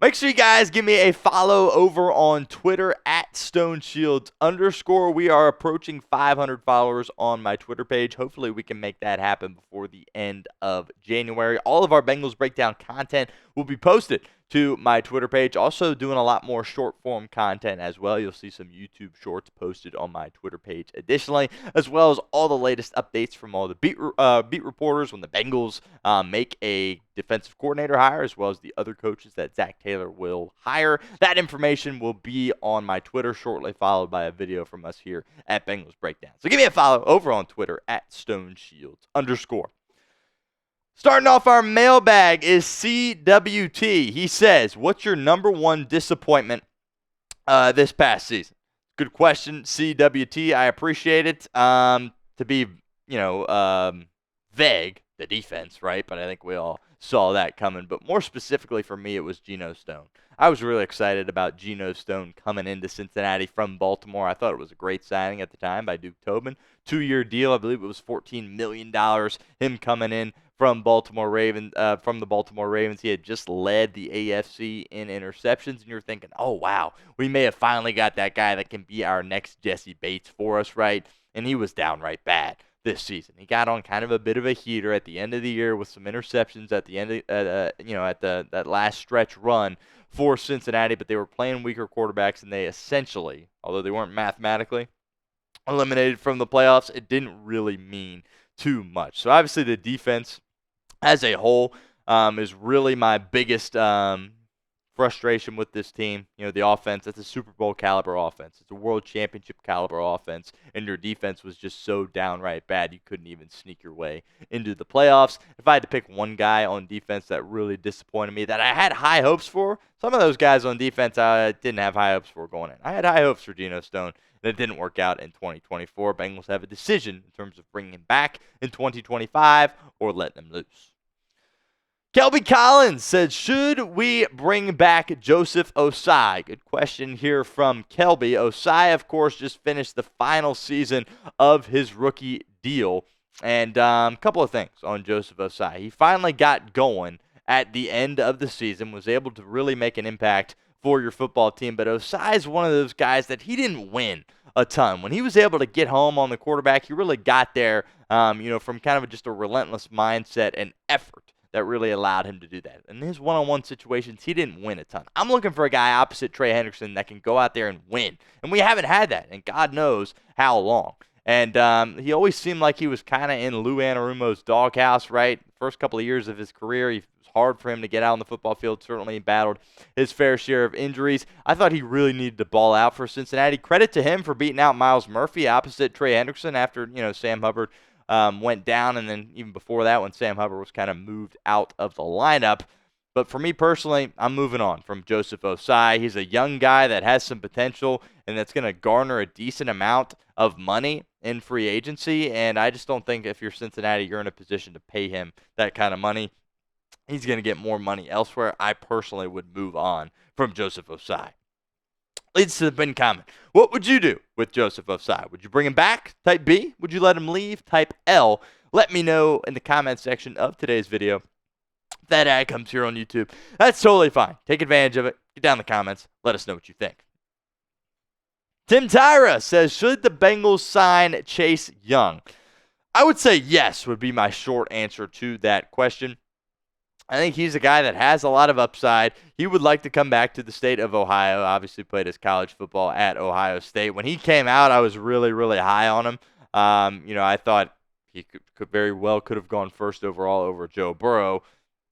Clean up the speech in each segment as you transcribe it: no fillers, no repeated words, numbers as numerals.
Make sure you guys give me a follow over on Twitter at StoneShields_. We are approaching 500 followers on my Twitter page. Hopefully we can make that happen before the end of January. All of our Bengals breakdown content will be posted to my Twitter page. Also doing a lot more short form content as well. You'll see some YouTube shorts posted on my Twitter page additionally, as well as all the latest updates from all the beat reporters when the Bengals make a defensive coordinator hire, as well as the other coaches that Zac Taylor will hire. That information will be on my Twitter shortly, followed by a video from us here at Bengals Breakdown. So give me a follow over on Twitter at StoneShields_. Starting off our mailbag is CWT. He says, what's your number one disappointment this past season? Good question, CWT. I appreciate it. To be, vague, the defense, right? But I think we all saw that coming. But more specifically for me, it was Geno Stone. I was really excited about Geno Stone coming into Cincinnati from Baltimore. I thought it was a great signing at the time by Duke Tobin. 2-year deal. I believe it was $14 million. Him coming in from the Baltimore Ravens. He had just led the AFC in interceptions, and you're thinking, oh, wow, we may have finally got that guy that can be our next Jesse Bates for us, right? And he was downright bad this season. He got on kind of a bit of a heater at the end of the year with some interceptions at the end of, that last stretch run for Cincinnati, but they were playing weaker quarterbacks, and they essentially, although they weren't mathematically eliminated from the playoffs, it didn't really mean too much. So obviously the defense as a whole is really my biggest frustration with this team. The offense, that's a Super Bowl caliber offense. It's a world championship caliber offense, and your defense was just so downright bad you couldn't even sneak your way into the playoffs. If I had to pick one guy on defense that really disappointed me, that I had high hopes for, some of those guys on defense I didn't have high hopes for going in. I had high hopes for Geno Stone, and it didn't work out in 2024. Bengals have a decision in terms of bringing him back in 2025 or letting him loose. Kelby Collins said, should we bring back Joseph Ossai? Good question here from Kelby. Ossai, of course, just finished the final season of his rookie deal. And a couple of things on Joseph Ossai. He finally got going at the end of the season, was able to really make an impact for your football team. But Ossai is one of those guys that he didn't win a ton. When he was able to get home on the quarterback, he really got there, from kind of just a relentless mindset and effort that really allowed him to do that. In his one-on-one situations, he didn't win a ton. I'm looking for a guy opposite Trey Hendrickson that can go out there and win. And we haven't had that, and God knows how long. And he always seemed like he was kind of in Lou Anarumo's doghouse, right? First couple of years of his career, it was hard for him to get out on the football field. Certainly he battled his fair share of injuries. I thought he really needed to ball out for Cincinnati. Credit to him for beating out Myles Murphy opposite Trey Hendrickson after, Sam Hubbard went down, and then even before that when Sam Hubbard was kind of moved out of the lineup. But for me personally, I'm moving on from Joseph Ossai. He's a young guy that has some potential and that's going to garner a decent amount of money in free agency, and I just don't think if you're Cincinnati, you're in a position to pay him that kind of money. He's going to get more money elsewhere. I personally would move on from Joseph Ossai. Leads to the pin comment. What would you do with Joseph Ossai? Would you bring him back? Type B. Would you let him leave? Type L. Let me know in the comment section of today's video. If that ad comes here on YouTube, that's totally fine. Take advantage of it. Get down in the comments. Let us know what you think. Tim Tyra says, should the Bengals sign Chase Young? I would say yes would be my short answer to that question. I think he's a guy that has a lot of upside. He would like to come back to the state of Ohio. Obviously played his college football at Ohio State. When he came out, I was really, really high on him. I thought he could very well could have gone first overall over Joe Burrow.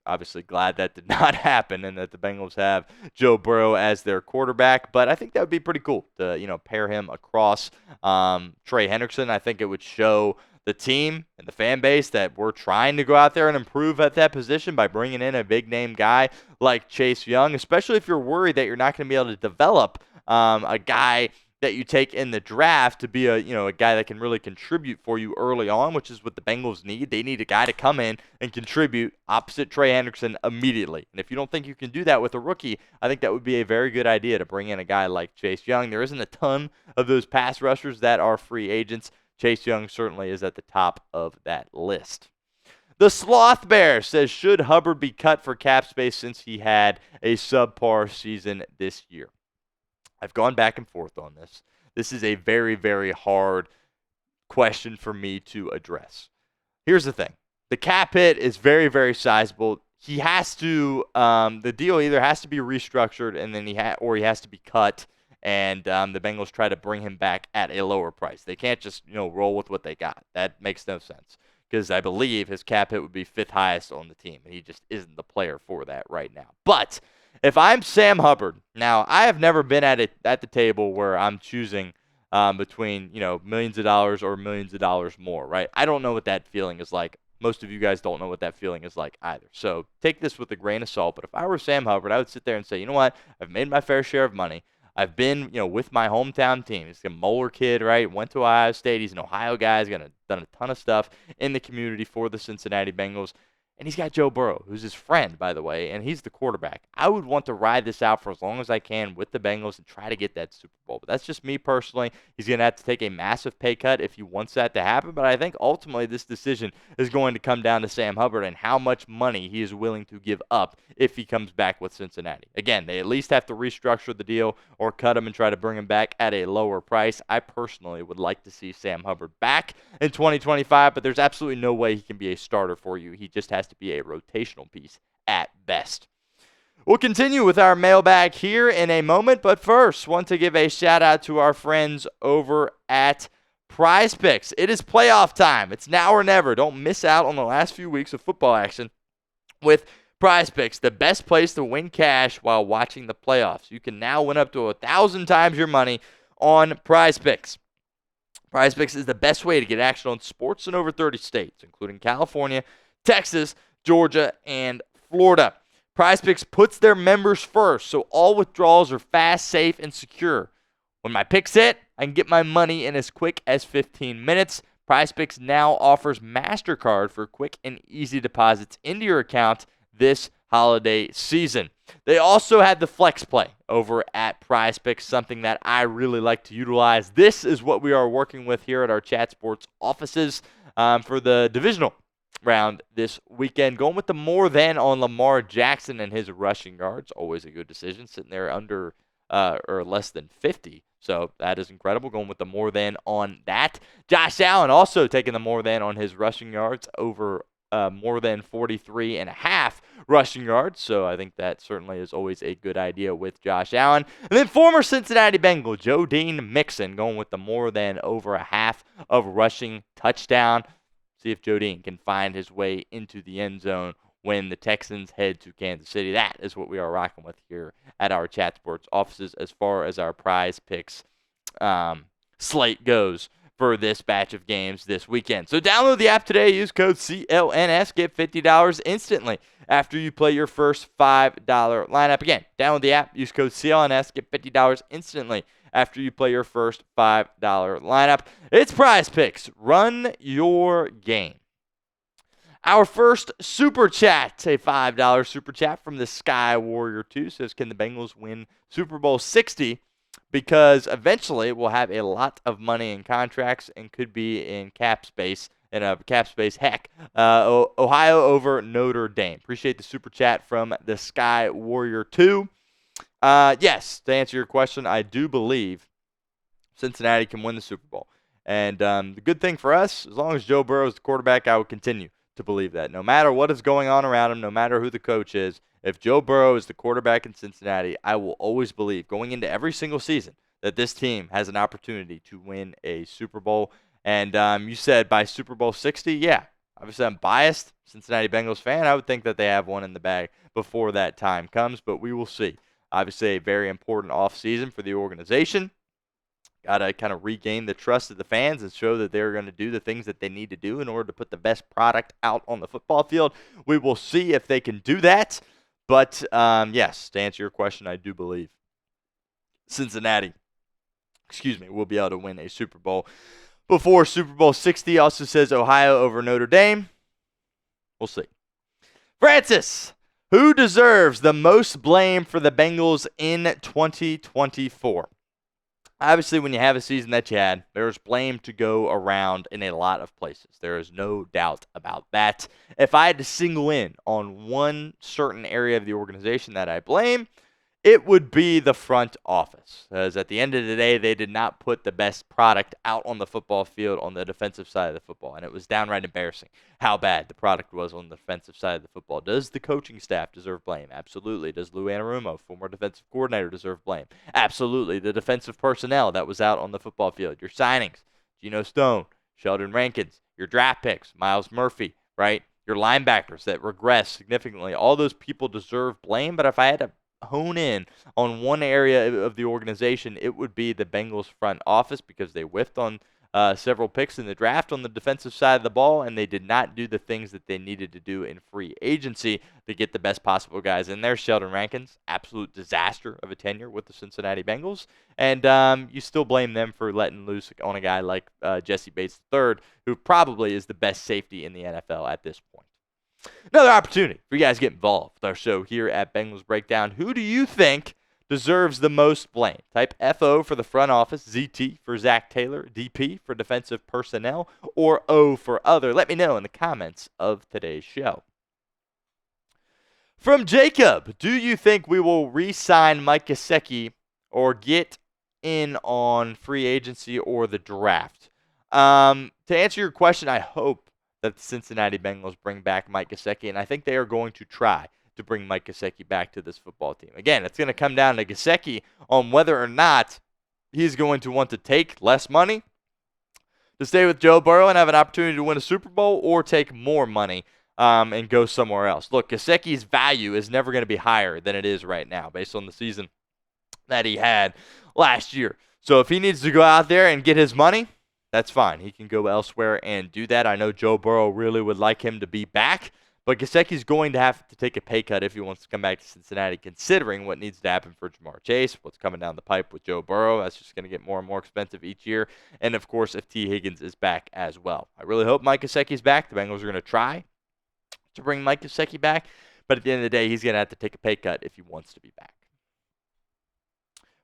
Obviously glad that did not happen and that the Bengals have Joe Burrow as their quarterback. But I think that would be pretty cool to, pair him across Trey Hendrickson. I think it would show the team and the fan base that we're trying to go out there and improve at that position by bringing in a big-name guy like Chase Young, especially if you're worried that you're not going to be able to develop a guy that you take in the draft to be a guy that can really contribute for you early on, which is what the Bengals need. They need a guy to come in and contribute opposite Trey Hendrickson immediately. And if you don't think you can do that with a rookie, I think that would be a very good idea to bring in a guy like Chase Young. There isn't a ton of those pass rushers that are free agents. Chase Young certainly is at the top of that list. The Sloth Bear says, should Hubbard be cut for cap space since he had a subpar season this year? I've gone back and forth on this. This is a very, very hard question for me to address. Here's the thing. The cap hit is very, very sizable. He has to, the deal either has to be restructured and then he has to be cut, and the Bengals try to bring him back at a lower price. They can't just, roll with what they got. That makes no sense, because I believe his cap hit would be 5th highest on the team, and he just isn't the player for that right now. But if I'm Sam Hubbard, now I have never been at the table where I'm choosing between millions of dollars or millions of dollars more, right? I don't know what that feeling is like. Most of you guys don't know what that feeling is like either. So take this with a grain of salt. But if I were Sam Hubbard, I would sit there and say, you know what? I've made my fair share of money. I've been, with my hometown team. He's a Moeller kid, right? Went to Ohio State. He's an Ohio guy. He's done a ton of stuff in the community for the Cincinnati Bengals. And he's got Joe Burrow, who's his friend, by the way, and he's the quarterback. I would want to ride this out for as long as I can with the Bengals and try to get that Super Bowl. But that's just me personally. He's going to have to take a massive pay cut if he wants that to happen. But I think ultimately this decision is going to come down to Sam Hubbard and how much money he is willing to give up if he comes back with Cincinnati. Again, they at least have to restructure the deal or cut him and try to bring him back at a lower price. I personally would like to see Sam Hubbard back in 2025, but there's absolutely no way he can be a starter for you. He just has to be a rotational piece at best. We'll continue with our mailbag here in a moment, but first, want to give a shout out to our friends over at Prize Picks. It is playoff time. It's now or never. Don't miss out on the last few weeks of football action with Prize Picks, the best place to win cash while watching the playoffs. You can now win up to 1,000 times your money on Prize Picks. Prize Picks is the best way to get action on sports in over 30 states, including California, Texas, Georgia, and Florida. Prize Picks puts their members first, so all withdrawals are fast, safe, and secure. When my picks hit, I can get my money in as quick as 15 minutes. Prize Picks now offers MasterCard for quick and easy deposits into your account this holiday season. They also have the Flex Play over at Prize Picks, something that I really like to utilize. This is what we are working with here at our Chat Sports offices for the divisional round this weekend. Going with the more than on Lamar Jackson and his rushing yards. Always a good decision, sitting there under or less than 50. So that is incredible. Going with the more than on that. Josh Allen also taking the more than on his rushing yards over more than 43.5 rushing yards. So I think that certainly is always a good idea with Josh Allen. And then former Cincinnati Bengal Joe Dean Mixon going with the more than over a half of rushing touchdown. See if Joe Dean can find his way into the end zone when the Texans head to Kansas City. That is what we are rocking with here at our Chat Sports offices as far as our Prize Picks slate goes for this batch of games this weekend. So download the app today. Use code CLNS. Get $50 instantly after you play your first $5 lineup. Again, download the app. Use code CLNS. Get $50 instantly after you play your first $5 lineup. It's Prize Picks. Run your game. Our first super chat, a $5 super chat from the Sky Warrior 2, says, can the Bengals win Super Bowl 60? Because eventually we'll have a lot of money in contracts and could be in cap space. Heck, Ohio over Notre Dame. Appreciate the super chat from the Sky Warrior 2. Yes, to answer your question, I do believe Cincinnati can win the Super Bowl. And the good thing for us, as long as Joe Burrow is the quarterback, I will continue to believe that. No matter what is going on around him, no matter who the coach is, if Joe Burrow is the quarterback in Cincinnati, I will always believe, going into every single season, that this team has an opportunity to win a Super Bowl. And you said by Super Bowl 60, yeah. Obviously, I'm biased, Cincinnati Bengals fan. I would think that they have one in the bag before that time comes, but we will see. Obviously, a very important offseason for the organization. Got to kind of regain the trust of the fans and show that they're going to do the things that they need to do in order to put the best product out on the football field. We will see if they can do that. But, yes, to answer your question, I do believe Cincinnati, will be able to win a Super Bowl before Super Bowl 60. Also says Ohio over Notre Dame. We'll see. Francis, who deserves the most blame for the Bengals in 2024? Obviously, when you have a season that you had, there's blame to go around in a lot of places. There is no doubt about that. If I had to single in on one certain area of the organization that I blame, it would be the front office. As at the end of the day, they did not put the best product out on the football field on the defensive side of the football. And it was downright embarrassing how bad the product was on the defensive side of the football. Does the coaching staff deserve blame? Absolutely. Does Lou Anarumo, former defensive coordinator, deserve blame? Absolutely. The defensive personnel that was out on the football field. Your signings, Geno Stone, Sheldon Rankins, your draft picks, Myles Murphy, right? Your linebackers that regress significantly. All those people deserve blame, but if I had to hone in on one area of the organization, it would be the Bengals front office because they whiffed on several picks in the draft on the defensive side of the ball, and they did not do the things that they needed to do in free agency to get the best possible guys in there. Sheldon Rankins, absolute disaster of a tenure with the Cincinnati Bengals, and you still blame them for letting loose on a guy like Jesse Bates III, who probably is the best safety in the NFL at this point. Another opportunity for you guys to get involved with our show here at Bengals Breakdown. Who do you think deserves the most blame? Type FO for the front office, ZT for Zac Taylor, DP for defensive personnel, or O for other. Let me know in the comments of today's show. From Jacob, do you think we will re-sign Mike Gesicki or get in on free agency or the draft? To answer your question, I hope that the Cincinnati Bengals bring back Mike Gesicki, and I think they are going to try to bring Mike Gesicki back to this football team. Again, it's going to come down to Gesicki on whether or not he's going to want to take less money to stay with Joe Burrow and have an opportunity to win a Super Bowl, or take more money and go somewhere else. Look, Gesicki's value is never going to be higher than it is right now based on the season that he had last year. So if he needs to go out there and get his money, that's fine. He can go elsewhere and do that. I know Joe Burrow really would like him to be back, but Gesicki's going to have to take a pay cut if he wants to come back to Cincinnati, considering what needs to happen for Jamar Chase, what's coming down the pipe with Joe Burrow. That's just going to get more and more expensive each year. And, of course, if T. Higgins is back as well. I really hope Mike Gesicki's back. The Bengals are going to try to bring Mike Gesicki back, but at the end of the day, he's going to have to take a pay cut if he wants to be back.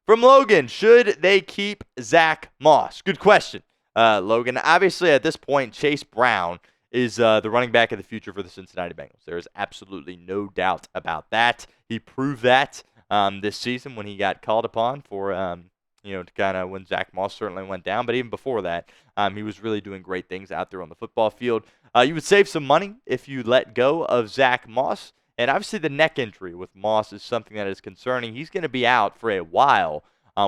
From Logan, should they keep Zack Moss? Good question. Logan, obviously at this point, Chase Brown is the running back of the future for the Cincinnati Bengals. There is absolutely no doubt about that. He proved that this season when he got called upon for, to kind of when Zack Moss certainly went down. But even before that, he was really doing great things out there on the football field. You would save some money if you let go of Zack Moss. And obviously the neck injury with Moss is something that is concerning. He's going to be out for a while.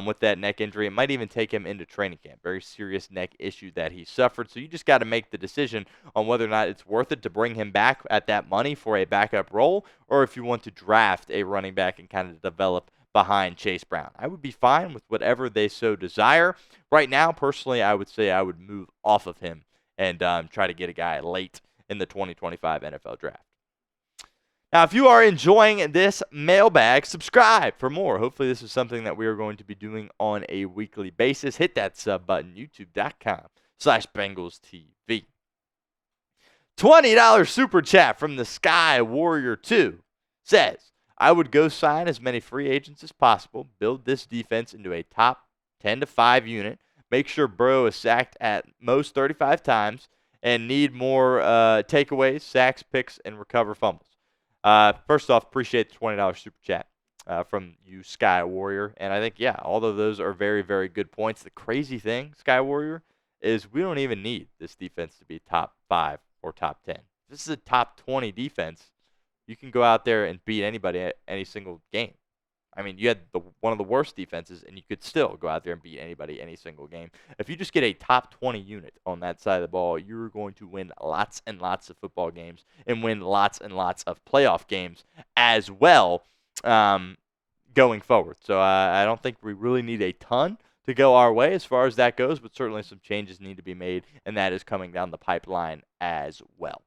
With that neck injury. It might even take him into training camp. Very serious neck issue that he suffered. So you just got to make the decision on whether or not it's worth it to bring him back at that money for a backup role, or if you want to draft a running back and kind of develop behind Chase Brown. I would be fine with whatever they so desire. Right now, personally, I would say I would move off of him and try to get a guy late in the 2025 NFL draft. Now, if you are enjoying this mailbag, subscribe for more. Hopefully, this is something that we are going to be doing on a weekly basis. Hit that sub button, youtube.com/BengalsTV. $20 super chat from the Sky Warrior 2 says, I would go sign as many free agents as possible, build this defense into a top 10 to 5 unit, make sure Burrow is sacked at most 35 times, and need more takeaways, sacks, picks, and recover fumbles. First off, appreciate the $20 super chat from you, Sky Warrior. And I think, yeah, all of those are very, very good points. The crazy thing, Sky Warrior, is we don't even need this defense to be top 5 or top 10. If this is a top 20 defense, you can go out there and beat anybody at any single game. I mean, you had one of the worst defenses, and you could still go out there and beat anybody any single game. If you just get a top 20 unit on that side of the ball, you're going to win lots and lots of football games and win lots and lots of playoff games as well going forward. So I don't think we really need a ton to go our way as far as that goes, but certainly some changes need to be made, and that is coming down the pipeline as well.